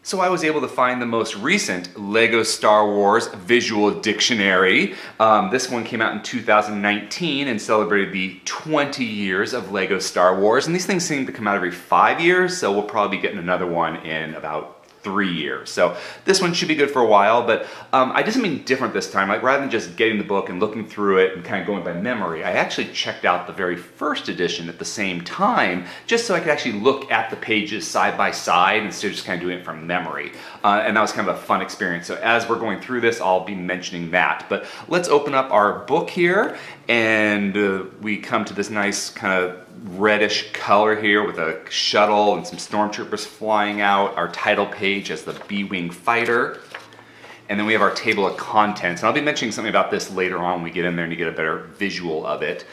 So I was able to find the most recent LEGO Star Wars Visual Dictionary. This one came out in 2019 and celebrated the 20 years of LEGO Star Wars. And these things seem to come out every 5 years, so we'll probably be getting another one in about 3 years. So this one should be good for a while, but I did something different this time. Like rather than just getting the book and looking through it and kind of going by memory, I actually checked out the very first edition at the same time, just so I could actually look at the pages side by side instead of just kind of doing it from memory. And that was kind of a fun experience. So as we're going through this, I'll be mentioning that. But let's open up our book here, and we come to this nice kind of reddish color here with a shuttle and some stormtroopers flying out. Our title page as the B-Wing fighter. And then we have our table of contents. And I'll be mentioning something about this later on when we get in there and you get a better visual of it.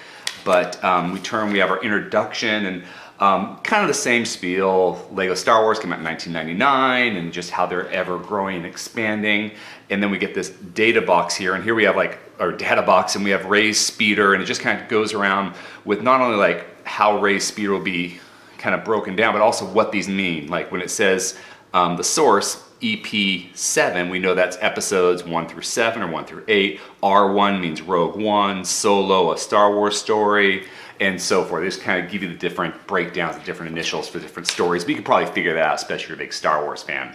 But we have our introduction and kind of the same spiel. LEGO Star Wars came out in 1999 and just how they're ever growing and expanding. And then we get this data box here, and here we have like our data box, and we have Rey's speeder, and it just kind of goes around with not only like how Rey's speeder will be kind of broken down, but also what these mean. Like when it says the source, EP7, we know that's episodes 1 through 7 or 1 through 8. R1 means Rogue One, Solo, a Star Wars story, and so forth. They just kind of give you the different breakdowns, the different initials for different stories, but you can probably figure that out, especially if you're a big Star Wars fan.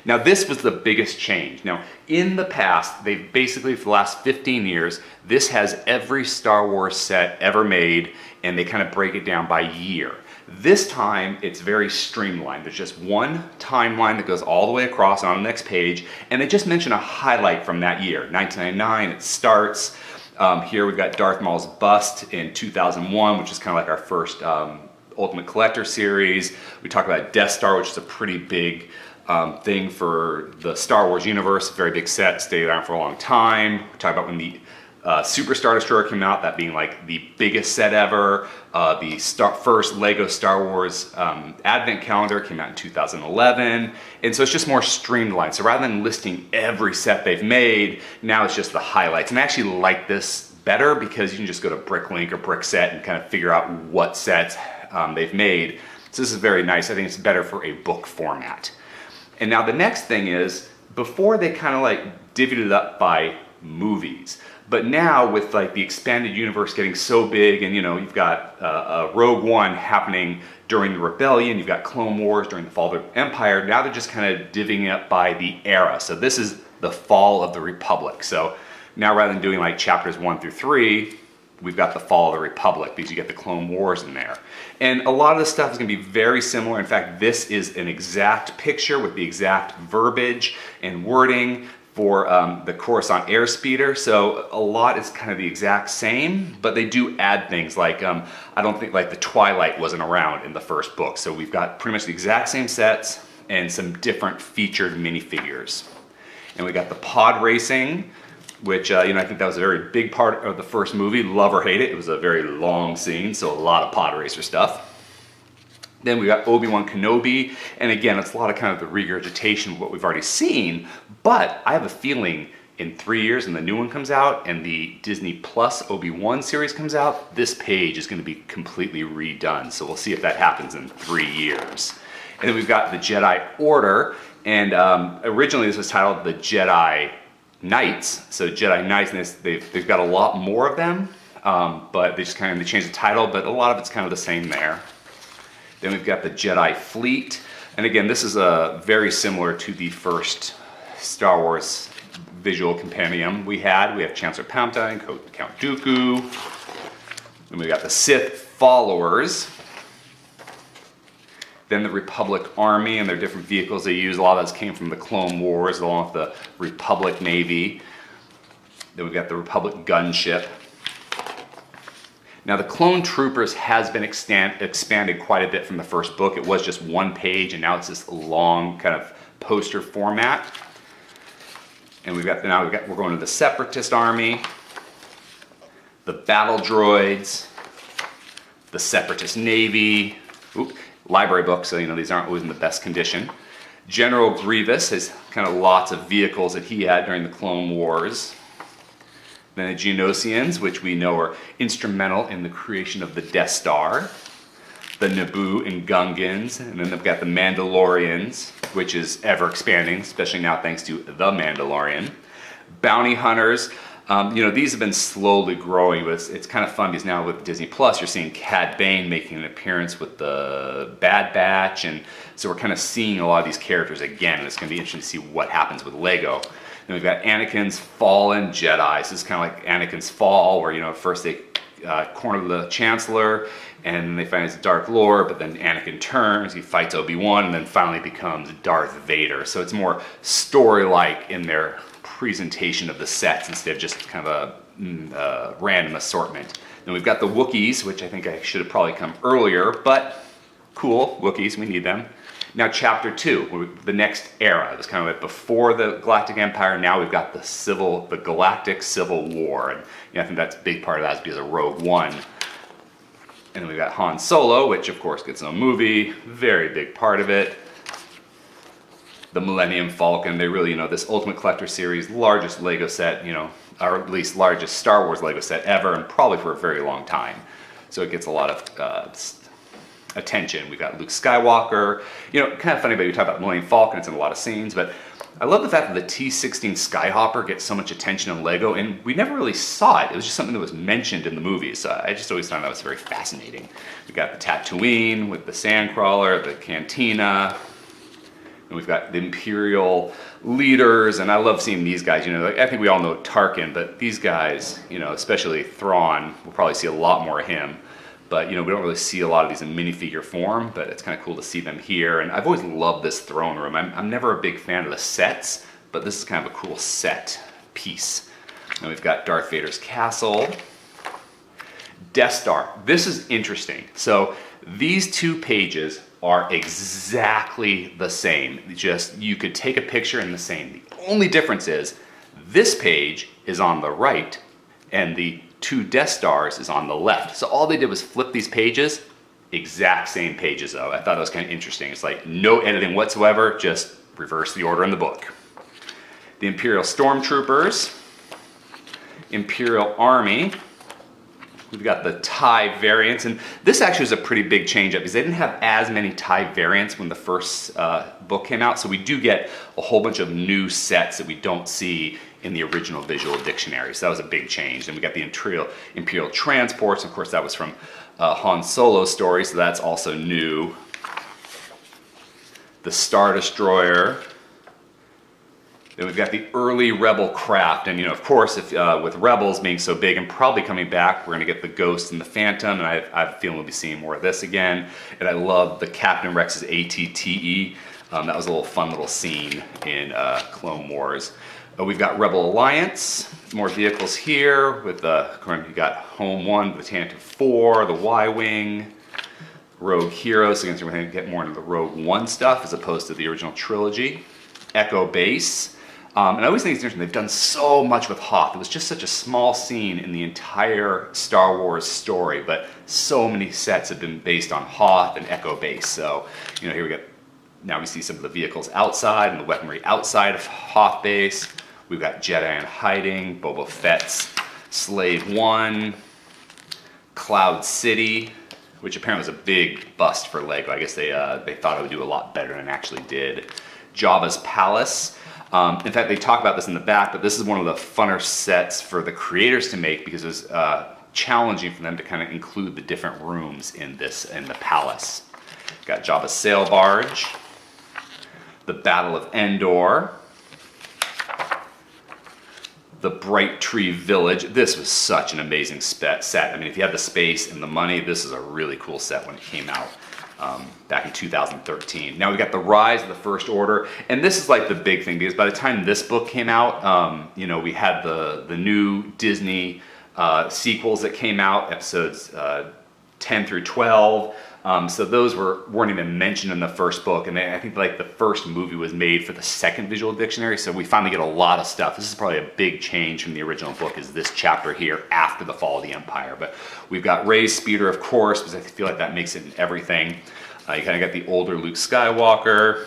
Now this was the biggest change. Now in the past, they've basically for the last 15 years, this has every Star Wars set ever made, and they kind of break it down by year. This time it's very streamlined. There's just one timeline that goes all the way across on the next page, and they just mention a highlight from that year. 1999 it starts. Here we've got Darth Maul's bust in 2001, which is kind of like our first Ultimate Collector series. We talk about Death Star, which is a pretty big thing for the Star Wars universe, very big set, stayed around for a long time. We talk about when the Super Star Destroyer came out, that being like the biggest set ever. The first LEGO Star Wars Advent Calendar came out in 2011. And so it's just more streamlined. So rather than listing every set they've made, now it's just the highlights. And I actually like this better because you can just go to Bricklink or Brickset and kind of figure out what sets they've made. So this is very nice. I think it's better for a book format. And now the next thing is, before they kind of like divvied it up by movies. But now with like the expanded universe getting so big, and you know, you've got Rogue One happening during the Rebellion, you've got Clone Wars during the Fall of the Empire, now they're just kind of divvying it up by the era. So this is the Fall of the Republic. So now rather than doing like chapters 1 through 3, we've got the Fall of the Republic because you get the Clone Wars in there. And a lot of this stuff is going to be very similar. In fact, this is an exact picture with the exact verbiage and wording for the Coruscant Airspeeder. So a lot is kind of the exact same, but they do add things like, I don't think like the Twilight wasn't around in the first book. So we've got pretty much the exact same sets and some different featured minifigures. And we got the pod racing, which I think that was a very big part of the first movie. Love or hate it, it was a very long scene, so a lot of pod racer stuff. Then we got Obi-Wan Kenobi, and again, it's a lot of kind of the regurgitation of what we've already seen, but I have a feeling in 3 years when the new one comes out and the Disney Plus Obi-Wan series comes out, this page is going to be completely redone. So we'll see if that happens in 3 years. And then we've got the Jedi Order, and originally this was titled the Jedi Knights. So Jedi Knights, and they've got a lot more of them, but they just kind of changed the title, but a lot of it's kind of the same there. Then we've got the Jedi Fleet, and again, this is very similar to the first Star Wars visual compendium we had. We have Chancellor Palpatine, Count Dooku. Then we got the Sith followers. Then the Republic Army and their different vehicles they use. A lot of those came from the Clone Wars along with the Republic Navy. Then we've got the Republic Gunship. Now the Clone Troopers has been expanded quite a bit from the first book. It was just one page, and now it's this long kind of poster format. And we're going to the Separatist Army, the Battle Droids, the Separatist Navy, library books, so these aren't always in the best condition. General Grievous has kind of lots of vehicles that he had during the Clone Wars. Then the Geonosians, which we know are instrumental in the creation of the Death Star. the Naboo and Gungans, and then they've got the Mandalorians, which is ever expanding, especially now thanks to The Mandalorian. Bounty hunters, these have been slowly growing, but it's kind of fun because now with Disney Plus, you're seeing Cad Bane making an appearance with the Bad Batch, and so we're kind of seeing a lot of these characters again, and it's going to be interesting to see what happens with Lego. Then we've got Anakin's Fallen Jedi. So this is kind of like Anakin's Fall, where at first they corner the Chancellor, and then they find his Dark Lord, but then Anakin turns, he fights Obi-Wan, and then finally becomes Darth Vader. So it's more story-like in their presentation of the sets instead of just kind of a random assortment. Then we've got the Wookiees, which I think I should have probably come earlier, but cool, Wookiees, we need them. Now chapter 2, the next era. It was kind of like before the Galactic Empire, now we've got the Galactic Civil War. And I think that's a big part of that is because of Rogue One. And then we've got Han Solo, which of course gets a movie, very big part of it. The Millennium Falcon, they really, this Ultimate Collector series, largest Lego set, or at least largest Star Wars Lego set ever, and probably for a very long time. So it gets a lot of attention. We've got Luke Skywalker, kind of funny, but we talk about Millennium Falcon, it's in a lot of scenes, but I love the fact that the T-16 Skyhopper gets so much attention in Lego, and we never really saw it. It was just something that was mentioned in the movies, so I just always thought that was very fascinating. We've got the Tatooine with the Sandcrawler, the Cantina, and we've got the Imperial Leaders, and I love seeing these guys. I think we all know Tarkin, but these guys, especially Thrawn, we'll probably see a lot more of him. But we don't really see a lot of these in minifigure form, but it's kind of cool to see them here. And I've always loved this throne room. I'm never a big fan of the sets, but this is kind of a cool set piece. And we've got Darth Vader's castle. Death Star. This is interesting. So these two pages are exactly the same. Just you could take a picture and the same. The only difference is this page is on the right and the two Death Stars is on the left. So all they did was flip these pages, exact same pages though. I thought that was kind of interesting. It's like no editing whatsoever, just reverse the order in the book. The Imperial Stormtroopers, Imperial Army. We've got the TIE variants, and this actually was a pretty big change up because they didn't have as many TIE variants when the first book came out, so we do get a whole bunch of new sets that we don't see in the original visual dictionary, so that was a big change. Then we got the Imperial Transports, of course that was from Han Solo's story, so that's also new. The Star Destroyer. Then we've got the early Rebel craft, and of course, if with Rebels being so big and probably coming back, we're going to get the Ghost and the Phantom, and I have a feeling we'll be seeing more of this again. And I love the Captain Rex's ATTE. That was a fun little scene in Clone Wars. We've got Rebel Alliance, more vehicles here with you got Home 1, the Tantive 4, the Y-Wing, Rogue Heroes, so we're going to get more into the Rogue One stuff as opposed to the original trilogy. Echo Base. And I always think it's interesting, they've done so much with Hoth. It was just such a small scene in the entire Star Wars story, but so many sets have been based on Hoth and Echo Base. So, here we go. Now we see some of the vehicles outside and the weaponry outside of Hoth Base. We've got Jedi in hiding, Boba Fett's Slave One, Cloud City, which apparently was a big bust for Lego. I guess they thought it would do a lot better than it actually did. Jabba's Palace. In fact, they talk about this in the back, but this is one of the funner sets for the creators to make because it was challenging for them to kind of include the different rooms in the palace. Got Jabba's sail barge, the Battle of Endor, the Bright Tree Village. This was such an amazing set. I mean, if you had the space and the money, this is a really cool set when it came out. Back in 2013. Now we got the Rise of the First Order, and this is like the big thing because by the time this book came out, we had the new Disney sequels that came out, episodes 10 through 12. So those weren't even mentioned in the first book, and I think like the first movie was made for the second visual dictionary, so we finally get a lot of stuff. This is probably a big change from the original book, is this chapter here after the fall of the Empire. But we've got Rey's speeder, of course, because I feel like that makes it in everything. You kind of got the older Luke Skywalker,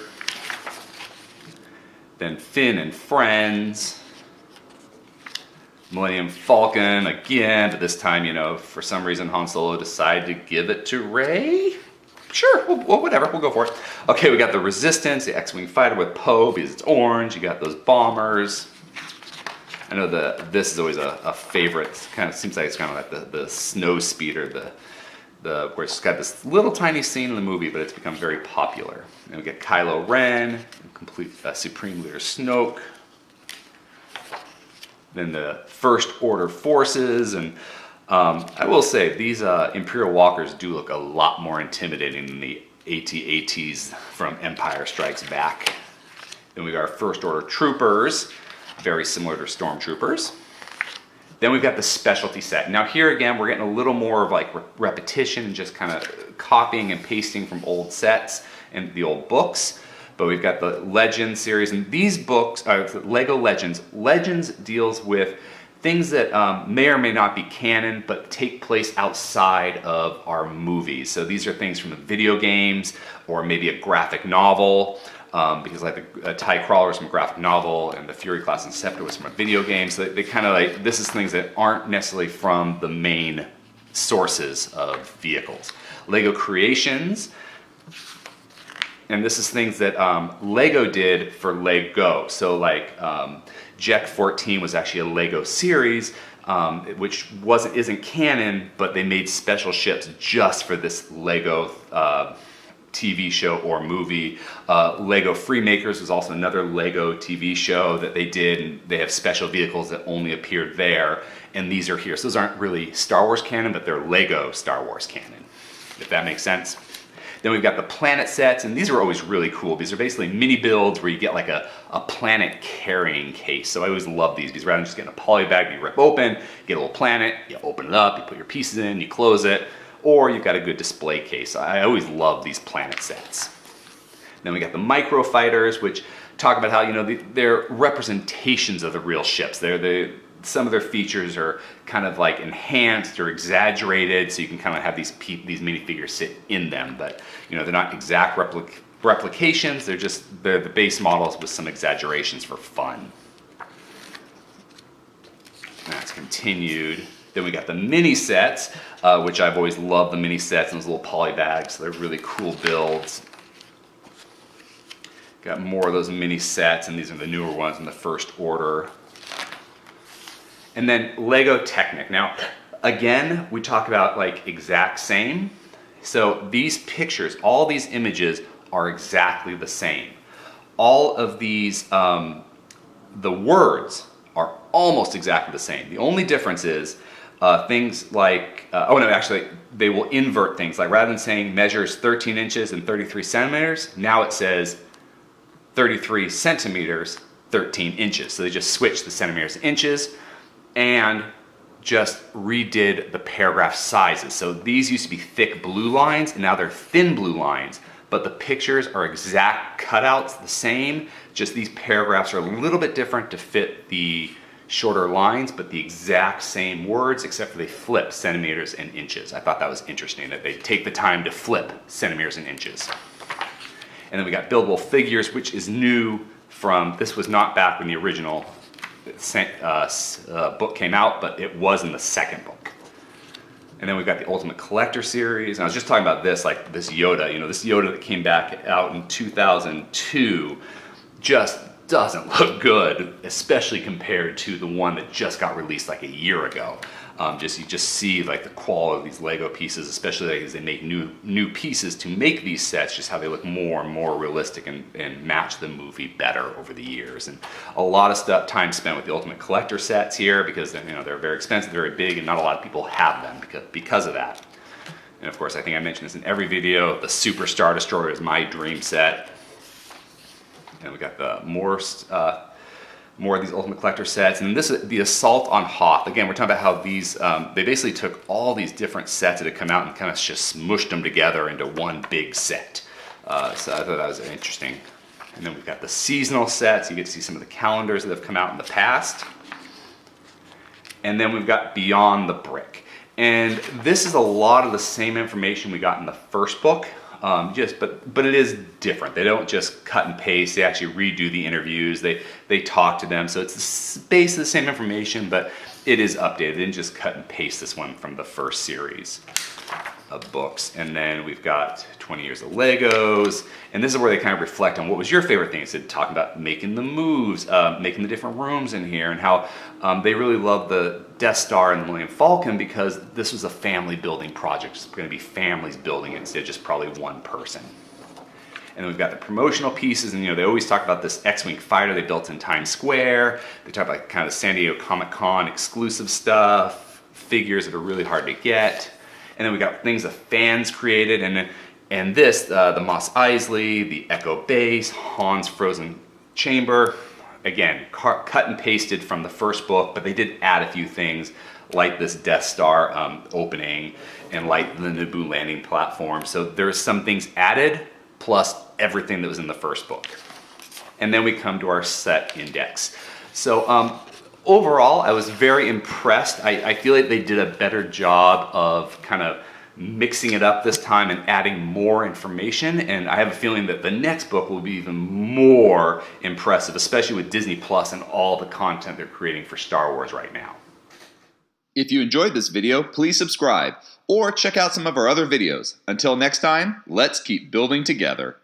then Finn and Friends, Millennium Falcon again, but this time, for some reason Han Solo decided to give it to Rey. Sure, well, whatever, we'll go for it. Okay, we got the Resistance, the X-Wing fighter with Poe because it's orange. You got those bombers. I know this is always a favorite. Kind of seems like it's kind of like the snow speeder, where it's got this little tiny scene in the movie, but it's become very popular. And we get Kylo Ren, complete Supreme Leader Snoke. Then the First Order forces, and I will say these Imperial Walkers do look a lot more intimidating than the AT-ATs from Empire Strikes Back. Then we got our First Order troopers, very similar to Stormtroopers. Then we've got the specialty set. Now here again, we're getting a little more of like repetition and just kind of copying and pasting from old sets and the old books. But we've got the Legends series, and these books, Lego Legends. Legends deals with things that may or may not be canon, but take place outside of our movies. So these are things from the video games, or maybe a graphic novel. Because like the TIE Crawler was from a graphic novel, and the Fury Class and Scepter was from a video game. So they kind of like, this is things that aren't necessarily from the main sources of vehicles. Lego Creations, and this is things that Lego did for Lego. So like Jet 14 was actually a Lego series, which isn't canon, but they made special ships just for this Lego TV show or movie. Lego Freemakers was also another Lego TV show that they did, and they have special vehicles that only appeared there, and these are here. So those aren't really Star Wars canon, but they're Lego Star Wars canon, if that makes sense. Then we've got the planet sets, and these are always really cool. These are basically mini builds where you get like a planet carrying case. So I always love these because rather than just getting a poly bag you rip open, you get a little planet, you open it up, you put your pieces in, you close it, or you've got a good display case. I always love these planet sets. Then we got the Microfighters, which talk about how, you know, they're representations of the real ships. Some of their features are kind of like enhanced or exaggerated, so you can kind of have these minifigures sit in them, but you know, they're not exact replications. They're the base models with some exaggerations for fun. And that's continued. Then we got the mini sets, which I've always loved the mini sets and those little poly bags. So they're really cool builds. Got more of those mini sets, and these are the newer ones in the First Order. And then Lego Technic. Now, again, we talk about like exact same. So these pictures, all these images are exactly the same. All of these, the words are almost exactly the same. The only difference is things like, they will invert things. Like rather than saying measures 13 inches and 33 centimeters, now it says 33 centimeters, 13 inches. So they just switched the centimeters to inches and just redid the paragraph sizes. So these used to be thick blue lines, and now they're thin blue lines, but the pictures are exact cutouts, the same, just these paragraphs are a little bit different to fit the shorter lines, but the exact same words, except for they flip centimeters and inches. I thought that was interesting, that they take the time to flip centimeters and inches. And then we got buildable figures, which is new from, this was not back when the original book came out, but it was in the second book. And then we've got the Ultimate Collector series. And I was just talking about this, like this Yoda, you know, this Yoda that came back out in 2002 just doesn't look good, especially compared to the one that just got released like a year ago. You just see like the quality of these Lego pieces, especially like, as they make new pieces to make these sets, just how they look more and more realistic and match the movie better over the years. And a lot of time spent with the Ultimate Collector sets here because they're very expensive, very big, and not a lot of people have them because of that. And of course, I think I mentioned this in every video, the Super Star Destroyer is my dream set. And we got the more of these Ultimate Collector sets. And this is the Assault on Hoth. Again, we're talking about how these, they basically took all these different sets that had come out and kind of just smushed them together into one big set. So I thought that was interesting. And then we've got the seasonal sets. You get to see some of the calendars that have come out in the past. And then we've got Beyond the Brick. And this is a lot of the same information we got in the first book. But it is different. They don't just cut and paste. They actually redo the interviews. They talk to them. So it's basically the same information, but it is updated. They didn't just cut and paste this one from the first series. of books. And then we've got 20 years of Legos, and this is where they kind of reflect on what was your favorite thing. So talking about making the moves, making the different rooms in here, and how they really love the Death Star and the Millennium Falcon because this was a family building project. It's going to be families building it instead of just probably one person. And then we've got the promotional pieces, and they always talk about this X-Wing fighter they built in Times Square. They talk about kind of San Diego Comic-Con exclusive stuff, figures that are really hard to get. And then we got things the fans created, and this, the Mos Eisley, the Echo Base, Han's Frozen Chamber. Again, cut and pasted from the first book, but they did add a few things like this Death Star opening and like the Naboo landing platform. So there's some things added, plus everything that was in the first book. And then we come to our set index. So overall, I was very impressed. I feel like they did a better job of kind of mixing it up this time and adding more information. And I have a feeling that the next book will be even more impressive, especially with Disney Plus and all the content they're creating for Star Wars right now. If you enjoyed this video, please subscribe or check out some of our other videos. Until next time, let's keep building together.